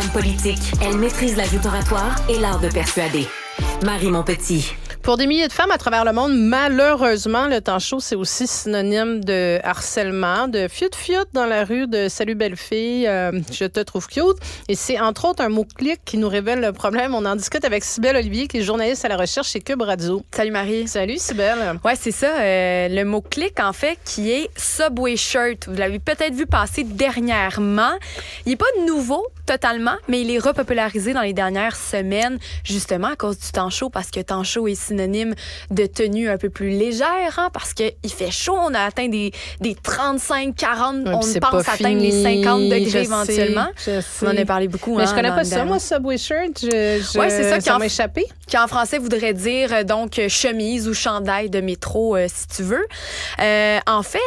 femme politique, elle maîtrise la lutte oratoire et l'art de persuader. Marie Montpetit. Pour des milliers de femmes à travers le monde, malheureusement, le temps chaud, c'est aussi synonyme de harcèlement, de fiut-fiut dans la rue, de salut belle fille, je te trouve cute. Et c'est entre autres un mot-clic qui nous révèle le problème. On en discute avec Cybèle Olivier, qui est journaliste à la recherche chez Cube Radio. Salut Marie. Salut Cybèle. Ouais, c'est ça. Le mot-clic, en fait, qui est Subway Shirt. Vous l'avez peut-être vu passer dernièrement. Il n'est pas nouveau totalement, mais il est repopularisé dans les dernières semaines, justement à cause du temps chaud, parce que temps chaud est synonyme de tenue un peu plus légère, hein, parce qu'il fait chaud. On a atteint des 35, 40, ouais, on pense atteindre les 50 degrés éventuellement. On en a parlé beaucoup. Mais je connais pas ça, moi, Subway Shirt. Ouais, c'est ça, ça m'a échappé. Qui en français voudrait dire donc chemise ou chandail de métro, si tu veux. En fait,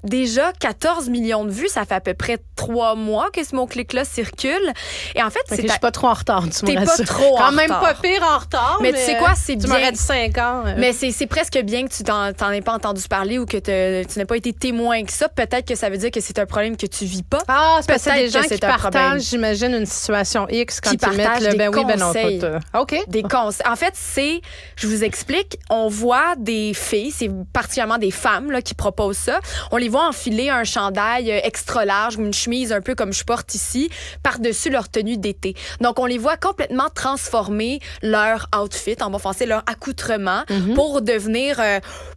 déjà 14 millions de vues, ça fait à peu près 3 mois que ce mot-clic-là circule. Et en fait, je suis pas trop en retard, tu T'es me pas trop en retard. Quand même pas pire en retard. Mais tu sais quoi, c'est tu bien. Tu m'aurais dit 5 ans. Mais c'est presque bien que tu t'en aies pas entendu parler ou que tu n'aies pas été témoin que ça. Peut-être que ça veut dire que c'est un problème que tu vis pas. Ah, c'est parce que c'est des gens que qui partagent, j'imagine, une situation X quand ils mettent le des oui, ben non, conseils. OK. Des conseils. En fait, je vous explique, on voit des filles, c'est particulièrement des femmes là, qui proposent ça. On les voit enfiler un chandail extra large ou une chemise un peu comme je porte ici par-dessus leur tenue d'été. Donc, on les voit complètement transformer leur outfit, en bon français, leur accoutrement pour devenir,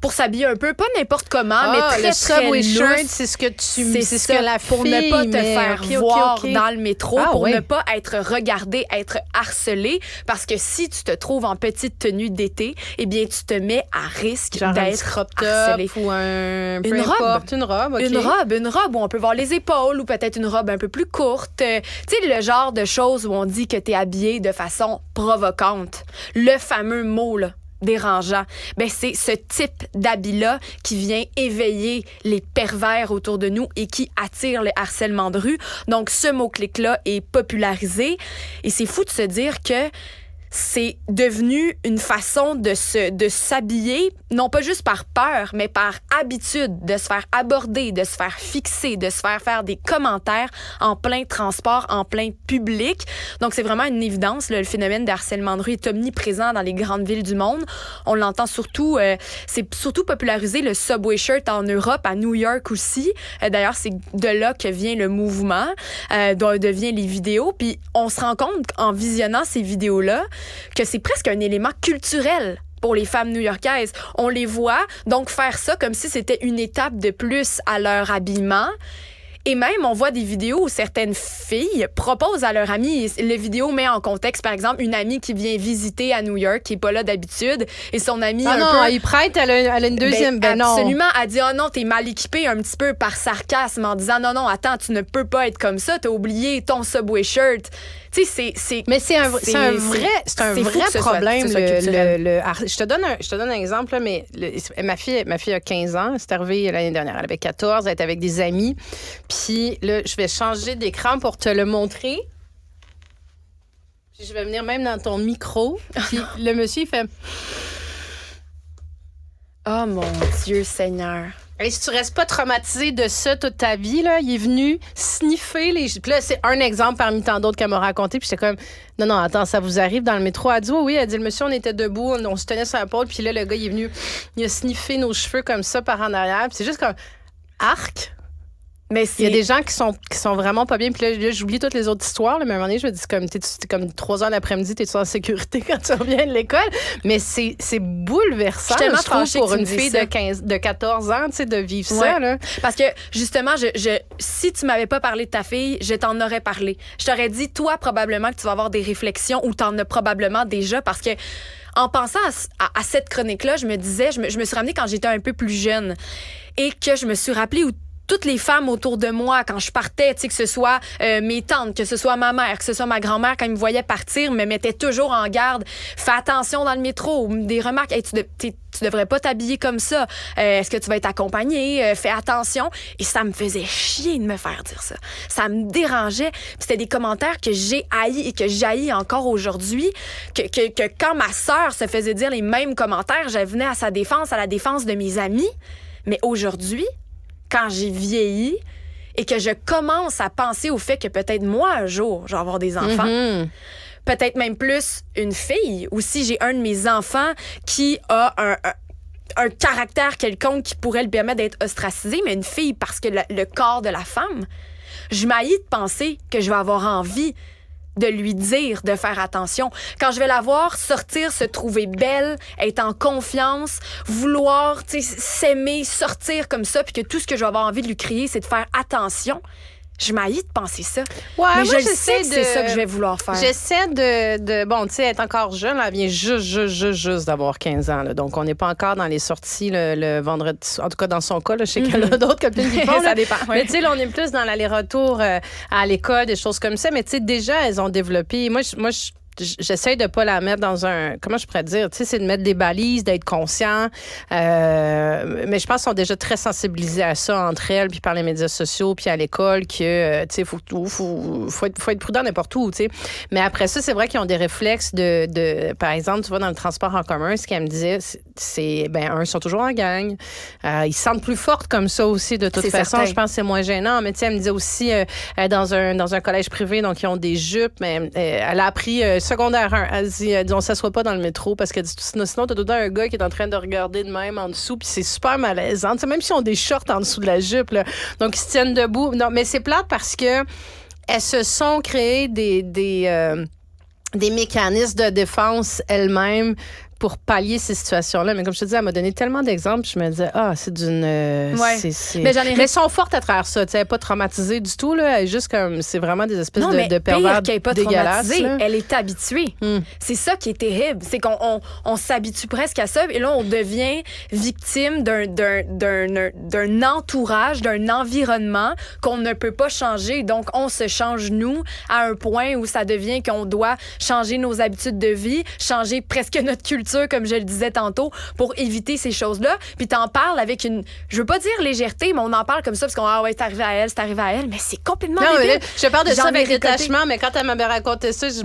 pour s'habiller un peu, pas n'importe comment, mais très, le très Subway Shirt, loose. c'est ce que C'est ce que la pour fille ne pas te met. faire Okay, voir okay. dans le métro, Ah, pour ouais. ne pas être regardé, être harcelé, parce que si tu te trouves en petite tenue d'été, eh bien, tu te mets à risque Genre un petit d'être crop top harcelé. ou un... Une robe. Une robe, OK. Une robe où on peut voir les épaules ou peut-être une robe un peu plus courte. Tu sais, le genre de choses où on dit que t'es habillé de façon provocante. Le fameux mot, là, dérangeant. Ben, c'est ce type d'habit-là qui vient éveiller les pervers autour de nous et qui attire le harcèlement de rue. Donc, ce mot-clic-là est popularisé et c'est fou de se dire que c'est devenu une façon de s'habiller, non pas juste par peur, mais par habitude, de se faire aborder, de se faire fixer, de se faire des commentaires en plein transport, en plein public. Donc, c'est vraiment une évidence. Là, le phénomène de harcèlement de rue est omniprésent dans les grandes villes du monde. On l'entend surtout, c'est surtout popularisé le Subway Shirt en Europe, à New York aussi. D'ailleurs, c'est de là que vient le mouvement, devient les vidéos. Puis, on se rend compte en visionnant ces vidéos-là que c'est presque un élément culturel pour les femmes new-yorkaises. On les voit donc faire ça comme si c'était une étape de plus à leur habillement. Et même, on voit des vidéos où certaines filles proposent à leur amie, le vidéo met en contexte, par exemple, une amie qui vient visiter à New York, qui n'est pas là d'habitude, et son amie il prête, elle a une deuxième, non. Absolument, elle dit « Oh non, t'es mal équipée », un petit peu par sarcasme, en disant « Non, non, attends, tu ne peux pas être comme ça, t'as oublié ton Subway Shirt ». Tu sais, Mais c'est un vrai problème. Je te donne un exemple, là, mais ma fille a 15 ans, c'est arrivé l'année dernière, elle avait 14, elle était avec des amis. Puis là, je vais changer d'écran pour te le montrer. Puis je vais venir même dans ton micro. Puis le monsieur, il fait... Oh mon Dieu Seigneur. Et si tu restes pas traumatisé de ça toute ta vie, là, il est venu sniffer les... Puis là, c'est un exemple parmi tant d'autres qu'elle m'a raconté. Puis j'étais comme, non, attends, ça vous arrive dans le métro? Elle dit, oui, elle dit, le monsieur, on était debout, on se tenait sur la pôle. Puis là, le gars, il est venu, il a sniffé nos cheveux comme ça par en arrière. Puis c'est juste comme, arc. Mais il y a des gens qui sont vraiment pas bien. Puis là, j'oublie toutes les autres histoires. Là, mais à un moment donné, je me dis, t'es comme 3 heures l'après-midi, t'es en sécurité quand tu reviens de l'école. Mais c'est bouleversant, je trouve, pour une fille de 14 ans, tu sais, de vivre ça. Là. Parce que, justement, si tu m'avais pas parlé de ta fille, je t'en aurais parlé. Je t'aurais dit, toi, probablement que tu vas avoir des réflexions ou t'en as probablement déjà parce que en pensant à cette chronique-là, je me disais, je me suis ramenée quand j'étais un peu plus jeune et que je me suis rappelée où toutes les femmes autour de moi, quand je partais, tu sais, que ce soit mes tantes, que ce soit ma mère, que ce soit ma grand-mère, quand ils me voyaient partir, me mettaient toujours en garde. Fais attention dans le métro. Des remarques, hey, tu devrais pas t'habiller comme ça. Est-ce que tu vas être accompagnée? Fais attention. Et ça me faisait chier de me faire dire ça. Ça me dérangeait. Puis c'était des commentaires que j'ai haïs et que j'haïs encore aujourd'hui. Que quand ma sœur se faisait dire les mêmes commentaires, je venais à sa défense, à la défense de mes amis. Mais aujourd'hui, quand j'ai vieilli et que je commence à penser au fait que peut-être moi, un jour, je vais avoir des enfants, peut-être même plus une fille, ou si j'ai un de mes enfants qui a un caractère quelconque qui pourrait lui permettre d'être ostracisé, mais une fille parce que le corps de la femme, je m'haïs de penser que je vais avoir envie de lui dire de faire attention. Quand je vais la voir sortir, se trouver belle, être en confiance, vouloir s'aimer, sortir comme ça, puis que tout ce que je vais avoir envie de lui crier, c'est de faire attention. Je m'haïs de penser ça. Ouais, mais moi, je sais que c'est ça que je vais vouloir faire. J'essaie de bon, tu sais, être encore jeune. Elle vient juste d'avoir 15 ans. Là, donc, on n'est pas encore dans les sorties le vendredi. En tout cas, dans son cas, là, je sais qu'elle a d'autres copines qui font. Ça dépend. Ouais. Mais tu sais, là, on est plus dans l'aller-retour à l'école, des choses comme ça. Mais tu sais, déjà, elles ont développé. Moi, j'essaie de pas la mettre dans un... Comment je pourrais dire? Tu sais, c'est de mettre des balises, d'être conscient. Mais je pense qu'elles sont déjà très sensibilisées à ça entre elles, puis par les médias sociaux, puis à l'école, que, tu sais, faut être prudent n'importe où, tu sais. Mais après ça, c'est vrai qu'ils ont des réflexes par exemple, tu vois, dans le transport en commun, ce qu'elle me disait, c'est ils sont toujours en gang. Ils se sentent plus fortes comme ça aussi, de toute façon. Certain. Je pense que c'est moins gênant. Mais tu sais, elle me disait aussi, dans un collège privé, donc ils ont des jupes, mais elle a appris... secondaire 1, elle dit on s'assoit pas dans le métro parce que sinon t'as tout le temps un gars qui est en train de regarder de même en dessous, puis c'est super malaisant. T'sais, même si on ont des shorts en dessous de la jupe, là, donc ils se tiennent debout. Non, mais c'est plate parce que elles se sont créées des mécanismes de défense elles-mêmes pour pallier ces situations-là. Mais comme je te dis, elle m'a donné tellement d'exemples, je me disais, c'est d'une... ouais. Mais elles sont fortes à travers ça. Elle n'est pas traumatisée du tout. Là. Elle est juste comme... C'est vraiment des espèces de pervers qu'elle n'est pas traumatisée, là. elle est habituée. C'est ça qui est terrible. C'est qu'on s'habitue presque à ça. Et là, on devient victime d'un entourage, d'un environnement qu'on ne peut pas changer. Donc, on se change, nous, à un point où ça devient qu'on doit changer nos habitudes de vie, changer presque notre culture, comme je le disais tantôt, pour éviter ces choses-là. Puis t'en parles avec une... Je veux pas dire légèreté, mais on en parle comme ça parce qu'on c'est arrivé à elle, mais c'est complètement débile. Je parle de ça avec détachement, mais quand elle m'avait raconté ça, je dis,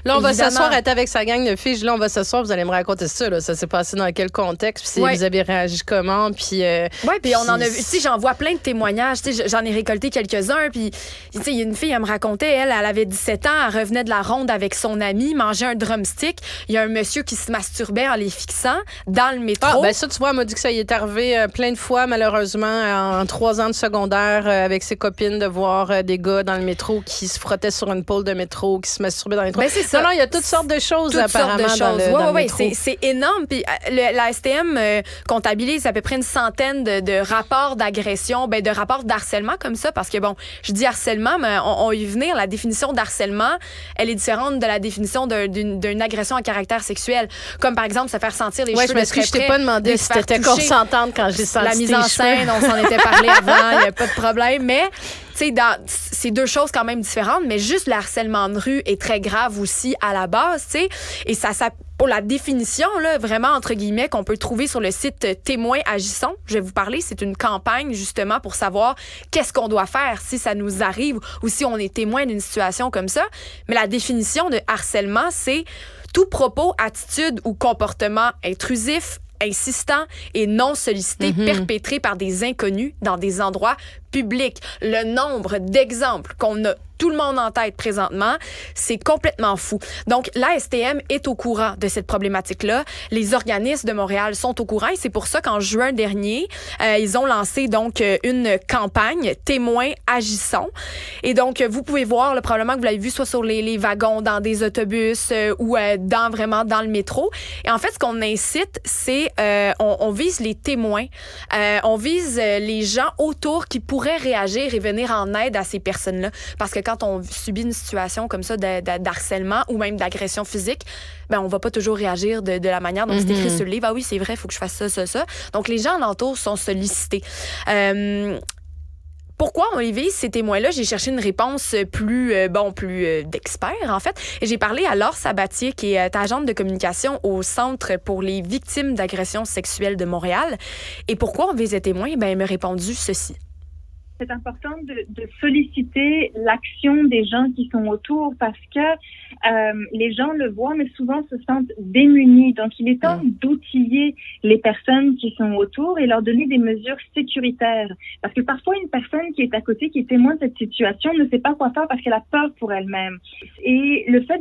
là, on va s'asseoir, elle était avec sa gang de filles, je dis, là, on va s'asseoir, vous allez me raconter ça, là. Ça s'est passé dans quel contexte, puis vous avez réagi comment, puis... Oui, puis on en a vu... Tu sais, j'en vois plein de témoignages, tu sais, j'en ai récolté quelques-uns, puis, tu sais, il y a une fille, elle me racontait, elle avait 17 ans, elle revenait de la ronde avec son ami, mangeait un drumstick, il y a un monsieur qui se masturbait en les fixant dans le métro. Ça, tu vois, elle m'a dit que ça y est arrivé plein de fois, malheureusement, en 3 ans de secondaire, avec ses copines, de voir des gars dans le métro qui se frottaient sur une pôle de métro, qui se masturbaient dans le métro. C'est ça. Non, il y a toutes sortes de choses, apparemment, dans le métro. C'est énorme. Puis la STM comptabilise à peu près une centaine de rapports d'agression, de rapports d'harcèlement comme ça, parce que, je dis harcèlement, mais on y venir. La définition d'harcèlement, elle est différente de la définition d'une agression à caractère sexuel. Comme par exemple, se faire sentir les cheveux de très près. Je t'ai pas demandé si t'étais consentante quand j'ai senti la mise en scène, on s'en était parlé avant, il n'y a pas de problème. Mais, tu sais, c'est deux choses quand même différentes, mais juste le harcèlement de rue est très grave aussi à la base, tu sais. Et ça pour la définition, là, vraiment, entre guillemets, qu'on peut trouver sur le site Témoins Agissons, je vais vous parler, c'est une campagne, justement, pour savoir qu'est-ce qu'on doit faire si ça nous arrive ou si on est témoin d'une situation comme ça. Mais la définition de harcèlement, c'est tout propos, attitude ou comportement intrusif, insistant et non sollicité perpétré par des inconnus dans des endroits publics. Le nombre d'exemples qu'on a tout le monde en tête présentement, c'est complètement fou. Donc, la STM est au courant de cette problématique-là. Les organismes de Montréal sont au courant et c'est pour ça qu'en juin dernier, ils ont lancé donc une campagne Témoins Agissons. Et donc, vous pouvez voir, là, probablement que vous l'avez vu soit sur les wagons, dans des autobus ou vraiment dans le métro. Et en fait, ce qu'on incite, c'est on vise les témoins, on vise les gens autour qui pourraient réagir et venir en aide à ces personnes-là. Parce que quand on subit une situation comme ça d'harcèlement ou même d'agression physique, on va pas toujours réagir de la manière dont c'est écrit sur le livre. Ah oui, c'est vrai, il faut que je fasse ça. Donc, les gens alentours sont sollicités. Pourquoi on les vise, ces témoins-là? J'ai cherché une réponse plus d'experts, en fait. Et j'ai parlé à Laure Sabatier, qui est agente de communication au Centre pour les victimes d'agressions sexuelles de Montréal. Et pourquoi on vise les témoins? Elle m'a répondu ceci. c'est important de solliciter l'action des gens qui sont autour parce que les gens le voient, mais souvent se sentent démunis. Donc, il est temps d'outiller les personnes qui sont autour et leur donner des mesures sécuritaires. Parce que parfois, une personne qui est à côté, qui est témoin de cette situation, ne sait pas quoi faire parce qu'elle a peur pour elle-même. Et le fait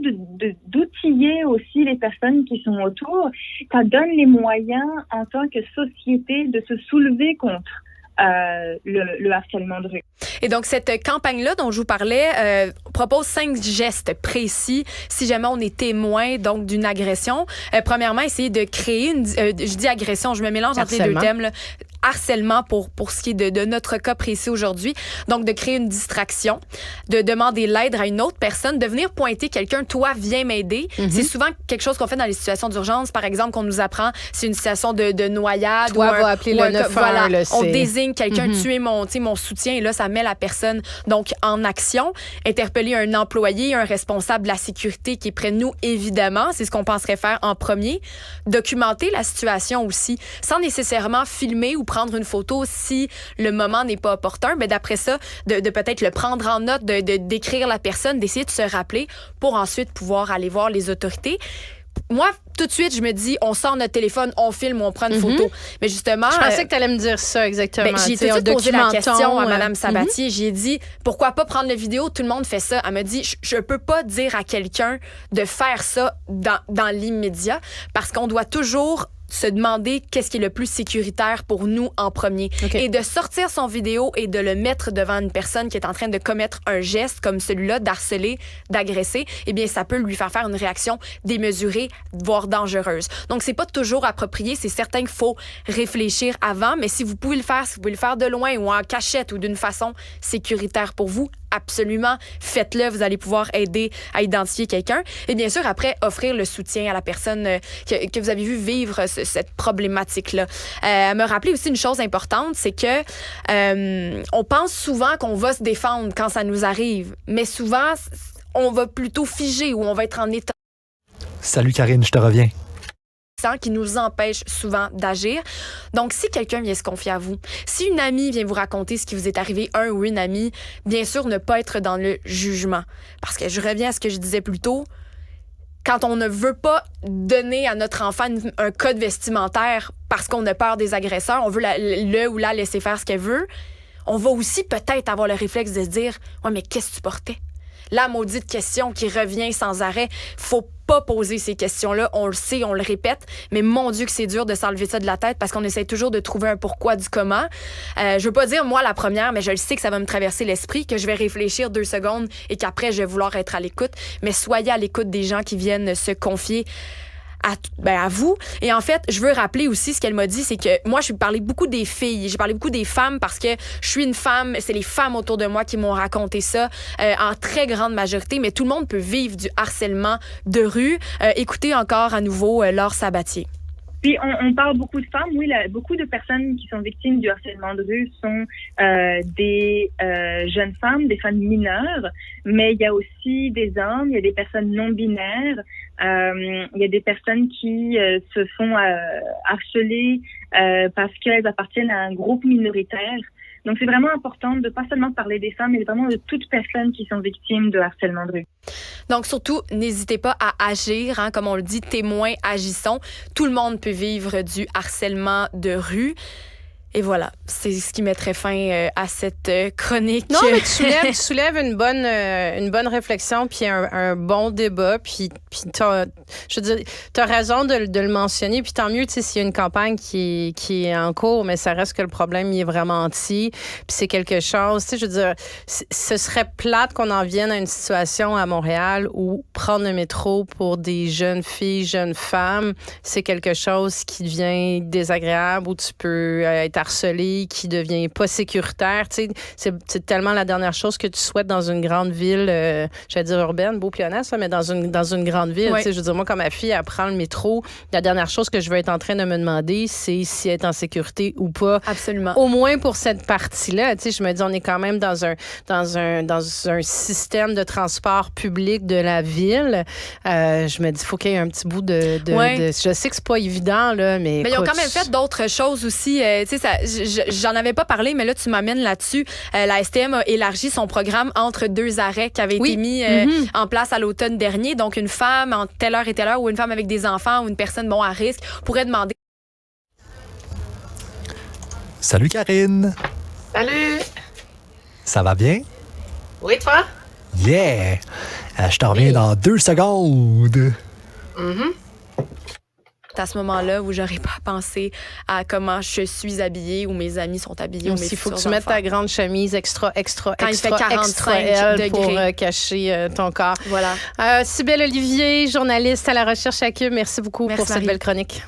d'outiller aussi les personnes qui sont autour, ça donne les moyens en tant que société de se soulever contre le harcèlement de rue. Et donc, cette campagne-là dont je vous parlais propose 5 gestes précis si jamais on est témoin donc d'une agression. Premièrement, essayer de créer je dis agression, je me mélange entre les deux thèmes, là. Harcèlement pour ce qui est de notre cas précis aujourd'hui. Donc, de créer une distraction, de demander l'aide à une autre personne, de venir pointer quelqu'un, toi, viens m'aider. C'est souvent quelque chose qu'on fait dans les situations d'urgence. Par exemple, qu'on nous apprend, c'est une situation de noyade. Toi, va appeler le 911. Voilà, on désigne quelqu'un, tu es mon soutien. Et là, ça met la personne donc en action. Interpeller un employé, un responsable de la sécurité qui est près de nous, évidemment. C'est ce qu'on penserait faire en premier. Documenter la situation aussi, sans nécessairement filmer ou prendre une photo si le moment n'est pas opportun, mais d'après ça, de peut-être le prendre en note, de décrire la personne, d'essayer de se rappeler pour ensuite pouvoir aller voir les autorités. Moi, tout de suite, je me dis, on sort notre téléphone, on filme, on prend une photo. Mais justement... Je pensais que tu allais me dire ça, exactement. J'ai tout de suite posé la question à Mme Sabatier. J'ai dit, pourquoi pas prendre la vidéo? Tout le monde fait ça. Elle m'a dit, je peux pas dire à quelqu'un de faire ça dans l'immédiat parce qu'on doit toujours se demander qu'est-ce qui est le plus sécuritaire pour nous en premier. Et de sortir son vidéo et de le mettre devant une personne qui est en train de commettre un geste comme celui-là, d'harceler, d'agresser, eh bien, ça peut lui faire une réaction démesurée, voire dangereuse. Donc, c'est pas toujours approprié. C'est certain qu'il faut réfléchir avant, mais si vous pouvez le faire, si vous pouvez le faire de loin ou en cachette ou d'une façon sécuritaire pour vous, absolument, faites-le. Vous allez pouvoir aider à identifier quelqu'un. Et bien sûr, après, offrir le soutien à la personne que vous avez vu vivre cette problématique-là. Elle me rappelait aussi une chose importante, c'est que on pense souvent qu'on va se défendre quand ça nous arrive, mais souvent, on va plutôt figer ou on va être en état. Salut Karine, je te reviens. Qui nous empêche souvent d'agir. Donc, si quelqu'un vient se confier à vous, si une amie vient vous raconter ce qui vous est arrivé, un ou une amie, bien sûr, ne pas être dans le jugement. Parce que je reviens à ce que je disais plus tôt, quand on ne veut pas donner à notre enfant un code vestimentaire parce qu'on a peur des agresseurs, on veut le ou la laisser faire ce qu'elle veut, on va aussi peut-être avoir le réflexe de se dire « Ouais, mais qu'est-ce que tu portais? » La maudite question qui revient sans arrêt. Faut pas poser ces questions-là. On le sait, on le répète, mais mon Dieu que c'est dur de s'enlever ça de la tête parce qu'on essaie toujours de trouver un pourquoi du comment. Je veux pas dire, moi, la première, mais je le sais que ça va me traverser l'esprit, que je vais réfléchir 2 secondes et qu'après, je vais vouloir être à l'écoute. Mais soyez à l'écoute des gens qui viennent se confier à vous. Et en fait, je veux rappeler aussi ce qu'elle m'a dit, c'est que moi, je parlais beaucoup des filles, j'ai parlé beaucoup des femmes parce que je suis une femme, c'est les femmes autour de moi qui m'ont raconté ça en très grande majorité, mais tout le monde peut vivre du harcèlement de rue. Écoutez encore à nouveau Laure Sabatier. Puis, on parle beaucoup de femmes. Oui, beaucoup de personnes qui sont victimes du harcèlement de rue sont des jeunes femmes, des femmes mineures, mais il y a aussi des hommes, il y a des personnes non-binaires, il y a des personnes qui se font harceler parce qu'elles appartiennent à un groupe minoritaire. Donc, c'est vraiment important de pas seulement parler des femmes, mais vraiment de toutes personnes qui sont victimes de harcèlement de rue. Donc, surtout, n'hésitez pas à agir, comme on le dit, témoins, agissons. Tout le monde peut vivre du harcèlement de rue. Et voilà, c'est ce qui mettrait fin à cette chronique. Non, mais tu soulèves une bonne réflexion puis un bon débat. Puis je veux dire, t'as raison de le mentionner. Puis tant mieux, tu sais, s'il y a une campagne qui est en cours, mais ça reste que le problème, il est vraiment entier. Puis c'est quelque chose, tu sais, je veux dire, ce serait plate qu'on en vienne à une situation à Montréal où prendre le métro pour des jeunes filles, jeunes femmes, c'est quelque chose qui devient désagréable, où tu peux être harcelé, qui devient pas sécuritaire. Tu sais, c'est tellement la dernière chose que tu souhaites dans une grande ville, j'allais dire urbaine, Beau-Pionnet, mais dans une grande ville. Oui. Tu sais, je veux dire, moi, quand ma fille, elle prend le métro, la dernière chose que je veux être en train de me demander, c'est si elle est en sécurité ou pas. Absolument. Au moins pour cette partie-là. Tu sais, je me dis, on est quand même dans un système de transport public de la ville. Je me dis, il faut qu'il y ait un petit bout de je sais que c'est pas évident, là, mais ils ont quand même fait d'autres choses aussi. Tu sais, j'en avais pas parlé, mais là, tu m'amènes là-dessus. La STM a élargi son programme entre 2 arrêts qui avaient été mis en place à l'automne dernier. Donc, une femme entre telle heure et telle heure ou une femme avec des enfants ou une personne à risque pourrait demander. Salut Karine! Salut! Ça va bien? Oui, toi? Yeah! Je te reviens dans 2 secondes. C'est à ce moment-là où j'aurais pas pensé à comment je suis habillée ou mes amis sont habillés. Il faut que tu mettes ta grande chemise extra Quand il fait 45 L pour degrés. cacher ton corps. Voilà. Cybèle Olivier, journaliste à la recherche à Cube, merci beaucoup pour cette belle chronique.